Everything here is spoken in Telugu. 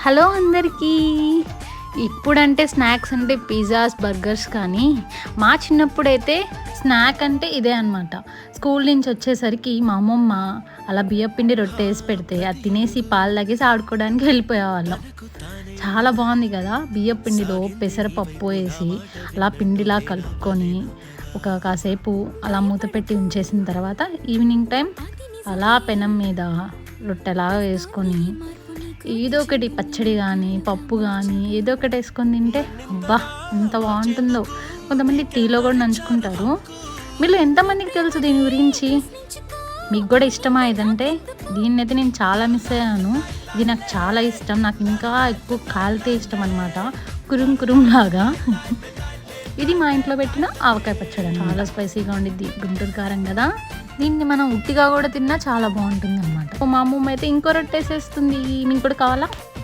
హలో అందరికీ. ఇప్పుడంటే స్నాక్స్ అంటే పిజ్జాస్ బర్గర్స్, కానీ మా చిన్నప్పుడైతే స్నాక్ అంటే ఇదే అనమాట. స్కూల్ నుంచి వచ్చేసరికి మా అమ్మమ్మ అలా బియ్యపిండి రొట్టె వేసి పెడితే అది తినేసి పాలు తాగేసి ఆడుకోవడానికి వెళ్ళిపోయేవాళ్ళం. చాలా బాగుంది కదా. బియ్యపిండిలో పెసరపప్పు వేసి అలా పిండిలా కలుపుకొని కాసేపు అలా మూత పెట్టి ఉంచేసిన తర్వాత ఈవినింగ్ టైం అలా పెనం మీద రొట్టెలాగా వేసుకొని ఏదో ఒకటి పచ్చడి కానీ పప్పు కానీ ఏదో ఒకటి వేసుకొని తింటే అబ్బా ఎంత బాగుంటుందో. కొంతమంది టీలో కూడా నంచుకుంటారు. మీరు ఎంతమందికి తెలుసు దీని గురించి? మీకు కూడా ఇష్టమా ఇదంటే? దీన్ని అయితే నేను చాలా మిస్ అయ్యాను. ఇది నాకు చాలా ఇష్టం. నాకు ఇంకా ఎక్కువ కాలితే ఇష్టం అనమాట, కురుం కురుం లాగా. ఇది మా ఇంట్లో పెట్టిన ఆవకాయ పచ్చడి. చాలా స్పైసీగా ఉండిద్ది, గుంటూరు కారం కదా. దీన్ని మనం ఉట్టిగా కూడా తిన్నా చాలా బాగుంటుంది అనమాట. మా అమ్మమ్మ అయితే ఇంకో రొట్టె వేసేస్తుంది. మీకు కూడా కావాలా?